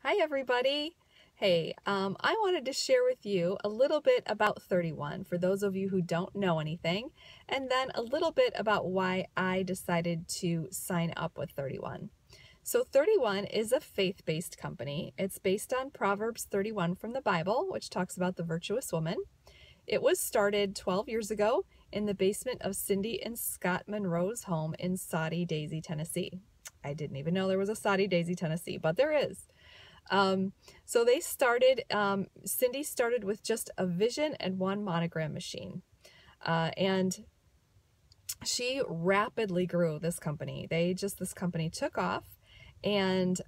Hi, everybody. Hey, I wanted to share with you a little bit about 31 for those of you who don't know anything, and then a little bit about why I decided to sign up with 31. So 31 is a faith-based company. It's based on Proverbs 31 from the Bible, which talks about the virtuous woman. It was started 12 years ago in the basement of Cindy and Scott Monroe's home in Soddy Daisy, Tennessee. I didn't even know there was a Soddy Daisy, Tennessee, but there is. So they started, Cindy started with just a vision and one monogram machine. And she rapidly grew this company. This company took off, and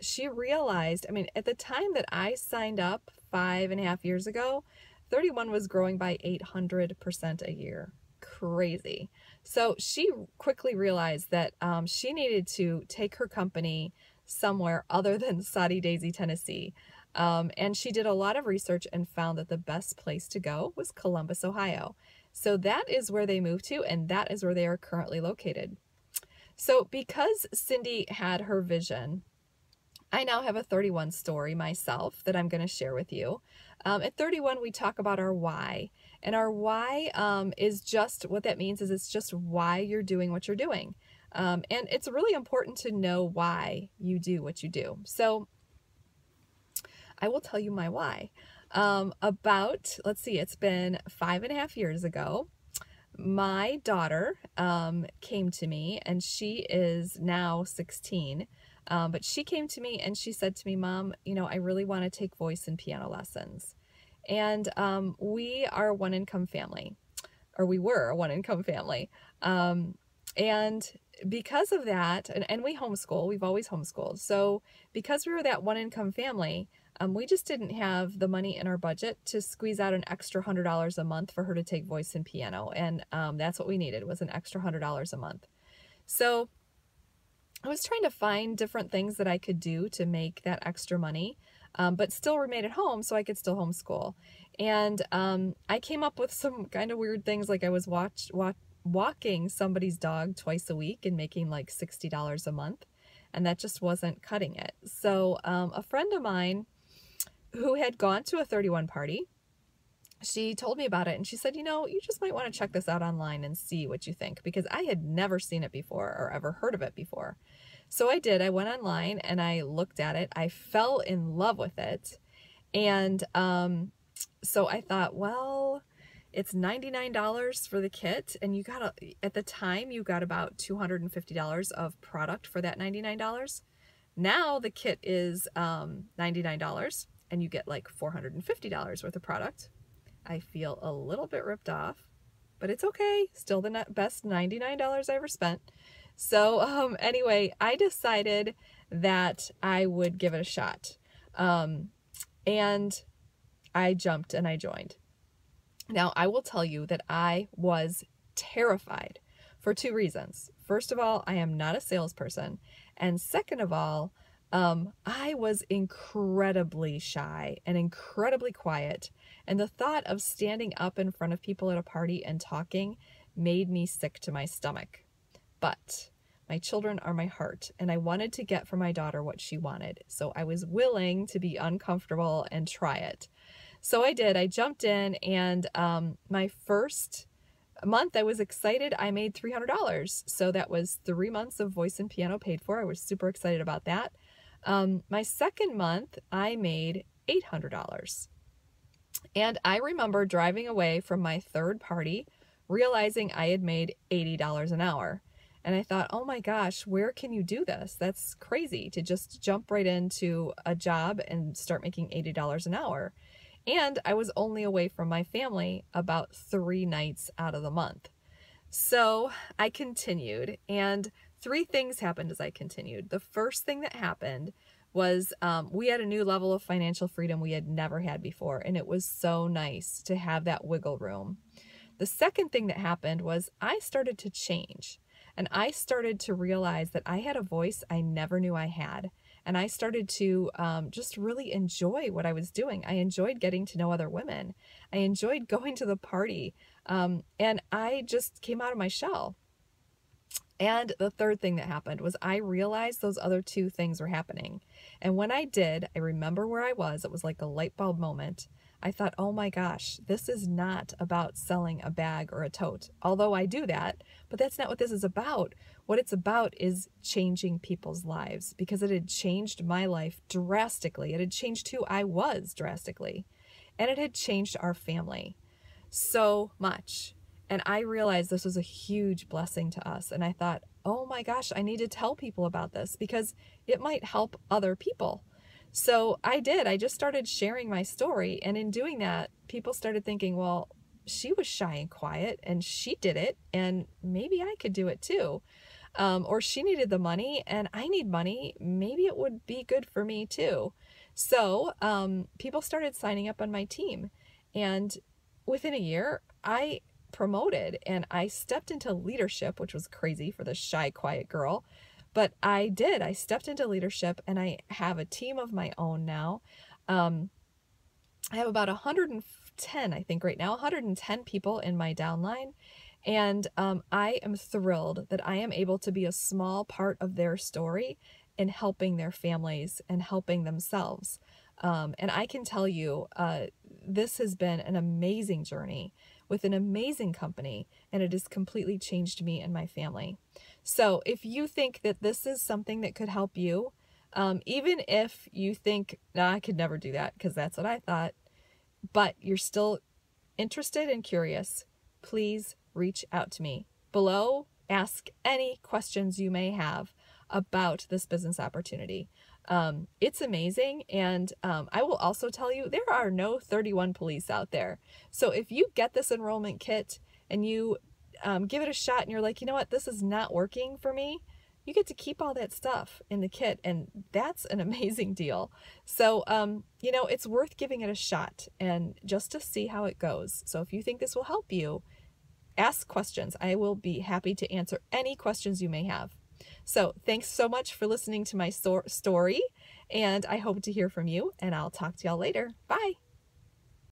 she realized, I mean, at the time that I signed up 5.5 years ago, 31 was growing by 800% a year. Crazy. So she quickly realized that she needed to take her company somewhere other than Soddy Daisy, Tennessee. And she did a lot of research and found that the best place to go was Columbus, Ohio. So that is where they moved to, and that is where they are currently located. So because Cindy had her vision, I now have a 31 story myself that I'm going to share with you. At 31, we talk about our why. And our why is just, what that means is it's just why you're doing what you're doing. And it's really important to know why you do what you do. So I will tell you my why. Let's see, it's been 5.5 years ago. My daughter came to me, and she is now 16. But she came to me and she said to me, "Mom, I really want to take voice and piano lessons." And we are a one-income family, or we were a one-income family. And because of that, and we homeschool, we've always homeschooled. So because we were that one-income family, we just didn't have the money in our budget to squeeze out an extra $100 a month for her to take voice and piano. And that's what we needed, was an extra $100 a month. So I was trying to find different things that I could do to make that extra money, but still remain at home so I could still homeschool. And I came up with some kind of weird things, like I was walking somebody's dog twice a week and making like $60 a month, and that just wasn't cutting it. So a friend of mine who had gone to a 31 party, she told me about it, and she said, you just might want to check this out online and see what you think, because I had never seen it before or ever heard of it before. So I did. I went online and I looked at it. I fell in love with it. And so I thought, well, it's $99 for the kit, and at the time you got about $250 of product for that $99. Now the kit is $99, and you get like $450 worth of product. I feel a little bit ripped off, but it's okay. Still the best $99 I ever spent. So anyway, I decided that I would give it a shot. And I jumped and I joined. Now, I will tell you that I was terrified for two reasons. First of all, I am not a salesperson. And second of all, I was incredibly shy and incredibly quiet. And the thought of standing up in front of people at a party and talking made me sick to my stomach. But my children are my heart, and I wanted to get for my daughter what she wanted. So I was willing to be uncomfortable and try it. So I did. I jumped in, and my first month I was excited. I made $300. So that was 3 months of voice and piano paid for. I was super excited about that. My second month I made $800. And I remember driving away from my third party, realizing I had made $80 an hour. And I thought, oh my gosh, where can you do this? That's crazy to just jump right into a job and start making $80 an hour. And I was only away from my family about 3 nights out of the month. So I continued, and 3 things happened as I continued. The first thing that happened was we had a new level of financial freedom we had never had before, and it was so nice to have that wiggle room. The second thing that happened was I started to change, and I started to realize that I had a voice I never knew I had. And I started to just really enjoy what I was doing. I enjoyed getting to know other women. I enjoyed going to the party. And I just came out of my shell. And the third thing that happened was I realized those other two things were happening. And when I did, I remember where I was. It was like a light bulb moment. I thought, oh my gosh, this is not about selling a bag or a tote. Although I do that, but that's not what this is about. What it's about is changing people's lives, because it had changed my life drastically. It had changed who I was drastically. And it had changed our family so much. And I realized this was a huge blessing to us. And I thought, oh my gosh, I need to tell people about this because it might help other people. So I did. I just started sharing my story. And in doing that, people started thinking, well, she was shy and quiet and she did it. And maybe I could do it too. Or she needed the money and I need money. Maybe it would be good for me too. So people started signing up on my team. And within a year, I promoted and I stepped into leadership, which was crazy for the shy, quiet girl. But I did. I stepped into leadership and I have a team of my own now. I have about 110, I think right now, 110 people in my downline. And I am thrilled that I am able to be a small part of their story in helping their families and helping themselves. And I can tell you, this has been an amazing journey with an amazing company, and it has completely changed me and my family. So if you think that this is something that could help you, even if you think, nah, I could never do that because that's what I thought, but you're still interested and curious, please reach out to me. Below, ask any questions you may have about this business opportunity. It's amazing. And I will also tell you, there are no 31 police out there. So if you get this enrollment kit and you give it a shot and you're like, you know what, this is not working for me, you get to keep all that stuff in the kit. And that's an amazing deal. So, you know, it's worth giving it a shot and just to see how it goes. So if you think this will help you, ask questions. I will be happy to answer any questions you may have. So thanks so much for listening to my story, and I hope to hear from you, and I'll talk to y'all later. Bye.